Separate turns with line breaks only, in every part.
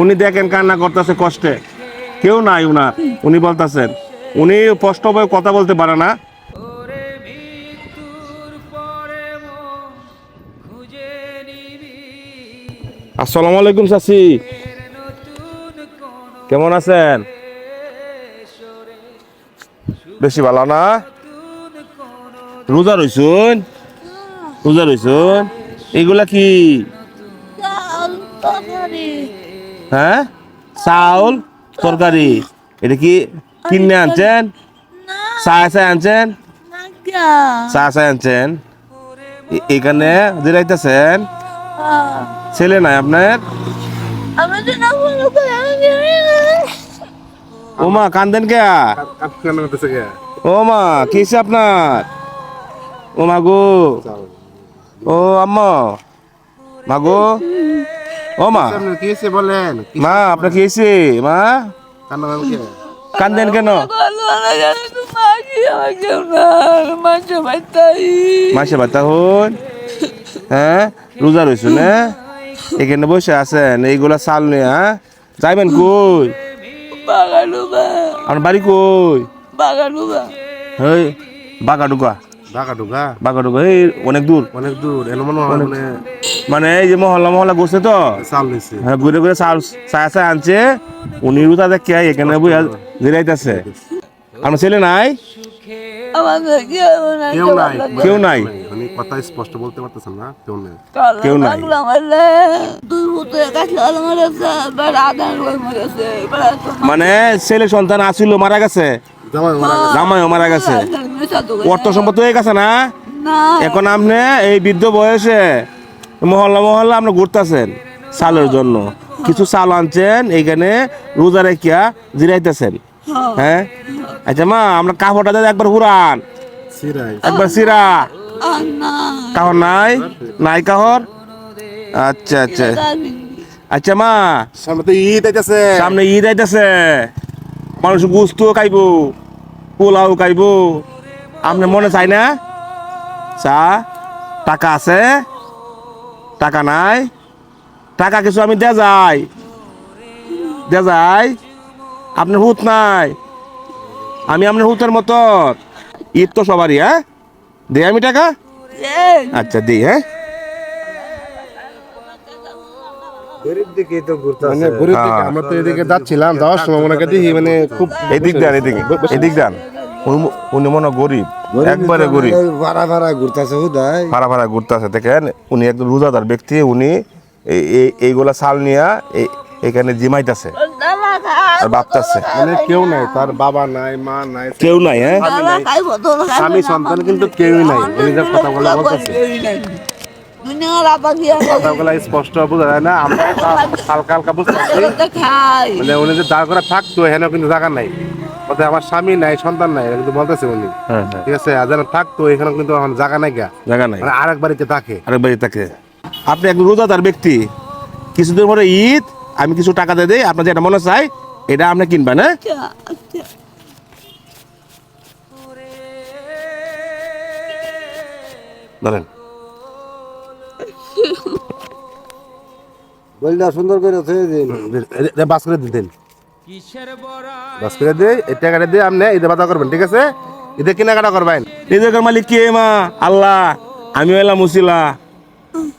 উনি দেখেন কান্না করতেছে কষ্টে, কেউ নাই উনার। উনি বলতেছেন উনি কষ্ট হয়ে কথা বলতে পারে না। আসসালামু আলাইকুম চাচি, কেমন আছেন? বেশি ভালো না? রোজা রইছুন? রোজা রইছুন? এগুলা কি? হ্যাঁ, চাউল তরকারি। এটা কি কিনে আনছেন? চা আনছেন? চা আনছেন? এখানে দিলাইতেছেন? ছেলে নাই আপনার? ও মা কান্দেন কে? ও মা কিসে আপনার? ও মা গো, ও আম্মা, মা গো, ও মা
বলেন
মা আপনার কি হয়েছে? মা কান্দেন কেন? মাসে বাতা হন? হ্যাঁ, রোজা রয়েছ না? এখানে বসে আছেন এইগুলা চাল নিয়ে? হ্যাঁ, যাইবেন কই? আপনার বাড়ি কই? এই বাগাডুগা। বাগাডুগা এই অনেক দূর। মানে এই যে মহল্লা ঘুরছে তো, হ্যাঁ, ঘুরে ঘুরে চাল চা আনছে। উনি রোজা দেখে এখানে বইয়া জিরাইতেছে। আমার ছেলে নাই? কেউ নাই?
কথা স্পষ্ট বলতে পারতেছেন না?
কেউ নাই? মানে ছেলে সন্তান আছিল, মারা গেছে? জামাইও মারা গেছে? অর্থ সম্পদ হয়ে গেছে না? এখন আপনি এই বৃদ্ধ বয়সে মহল্লা আপনি ঘুরতেছেন চালের জন্য। কিছু চাল আনছেন এইখানে রোজা রেখিয়া জিরাইতেছেন। হ্যাঁ, আচ্ছা মা, আমরা কাপড়টা দিয়ে একবার হুরান, একবার সিরা। কাহর নাই? নাই কাহর? আচ্ছা আচ্ছা আচ্ছা মা,
সামনে তো ঈদ আইতাছে।
সামনে ঈদ আইতাছে, মানুষ গুস্ত খাইবো, পোলাও খাইবো। আপনার মনে চাই না? চা টাকা আছে? টাকা নাই? টাকা কিছু আমি দে যাই, আপনার হুত নাই? আমি আপনার হুতের মতো? ঈদ তো সবারই। হ্যাঁ, দে আমি টাকা। আচ্ছা দিই। হ্যাঁ,
আমরা তো এদিকে যাচ্ছিলাম, যাওয়ার সময় মনে করি মানে খুব
এদিক দেন, এদিক দেন। উনি মনে গরিব, একবারে গরিব,
ভাড়া ঘুরতেছে
ভাড়া ঘুরতেছে। দেখেন উনি একজন রোজাদার ব্যক্তি। উনি এইগুলা চাল নিয়ে এখানে জিমাইতেছে আর ভাবতেছে।
মানে কেউ নাই, তার বাবা নাই, মা নাই,
কেউ নাই। হ্যাঁ,
স্বামী সন্তান কিন্তু কেউই নাই। উনি যে কথাগুলো বলতেছে, কথাগুলো স্পষ্ট বোঝা যায় না। আমরা হালকা বুঝতে পারছি। মানে উনি যে দাঁড় করে থাকতো এখানে কিন্তু জায়গা নাই, কোথায় আমার স্বামী নাই, সন্তান নাই, কিন্তু বলতেছে উনি। ঠিক আছে, আর যেন থাকতো এখানে কিন্তু এখন জায়গা নাই,
জায়গা নাই,
মানে আরেক বাড়িতে থাকে।
আপনি একজন রোজাদার ব্যক্তি, কিছুদিন পরে ঈদ, আমি কিছু টাকা দিয়ে দিই, আপনার যেটা মনে চাই এটা আপনি কিনবেন। হ্যাঁ, ধরেন।
সুন্দর করে বাস করে দিতেন, বাস করে দিয়ে এই টাকাটা দিয়ে আপনি ঈদে বাধা করবেন। ঠিক আছে, ঈদে কেনাকাটা করবেন।
ঈদের মালিক কে? মা আল্লাহ, আমি এলাম মুসিলা,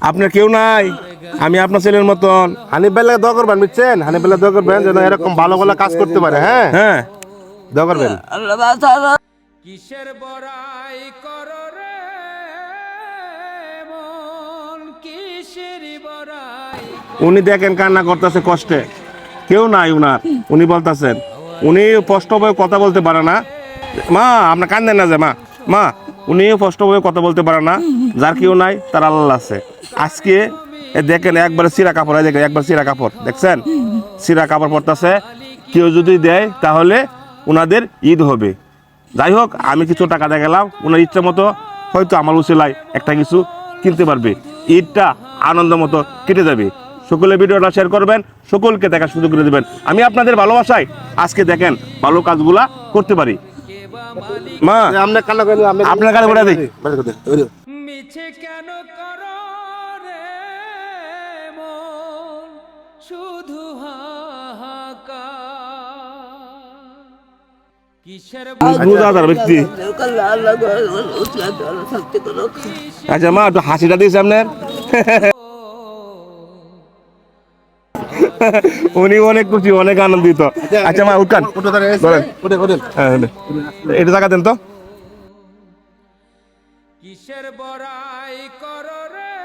আপনার কেউ নাই। আমি আপনার ছেলের মতন।
হানিফ বেলা দোয়া করবেন, বুঝছেন? হানিফ বেলা দোয়া করবেন যেন এরকম ভালো ভালো কাজ করতে পারে। হ্যাঁ
হ্যাঁ,
দোয়া করবেন।
কিসের বড়াই করো রে মন, কিসের বড়াই?
উনি দেখেন কান্না করতেছে কষ্টে, কেউ নাই উনার। উনি বলতেছেন উনি কষ্ট হয়ে কথা বলতে পারে না। মা আপনার কান্দেন না যে মা, উনি কষ্ট হয়ে কথা বলতে পারে না। যার কেউ নাই তার আল্লাহ আছে। আজকে দেখেন একবার সিরা কাপড়, দেখেন একবার সিরা কাপড়, দেখছেন সিরা কাপড় পরতেছে। কেউ যদি দেয় তাহলে ওনাদের ঈদ হবে। যাই হোক, আমি কিছু টাকা দিয়ে গেলাম, ওনার ইচ্ছা মতো হয়তো আমার উসিলায় একটা কিছু কিনতে পারবে। ঈদটা আনন্দ মতো কেটে যাবে। সকলে ভিডিওটা শেয়ার করবেন, সকলকে দেখার সুযোগ করে দেবেন। আমি আপনাদের ভালোবাসায় আজকে দেখেন ভালো কাজগুলা করতে পারি। মা আপনার কাছে বলে দিই,
মিছে কেন করো রে মন, শুধু হাহাকার কিসের
বুঝাদার ব্যক্তি। আচ্ছা মা একটু হাসিটা দিয়েছে আপনার। উনি অনেক খুশি, অনেক আনন্দিত। আচ্ছা মা উঠান, ধরেন। হ্যাঁ, এটা জায়গা দেন তো।
কিসের বড়াই করো রে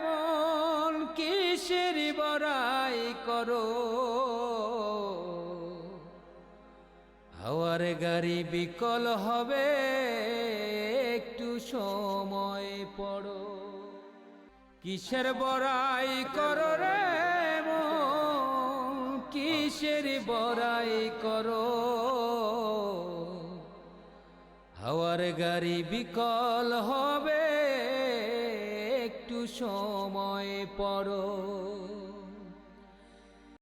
মন, কিসের বড়াই করো, হাওয়ার গাড়ি বিকল হবে একটু সময় পড়ো। কিসের বড়াই করো রে মন, কিসের বড়াই করো, হাওয়ার গাড়ি বিকল হবে একটু সময় পড়ো।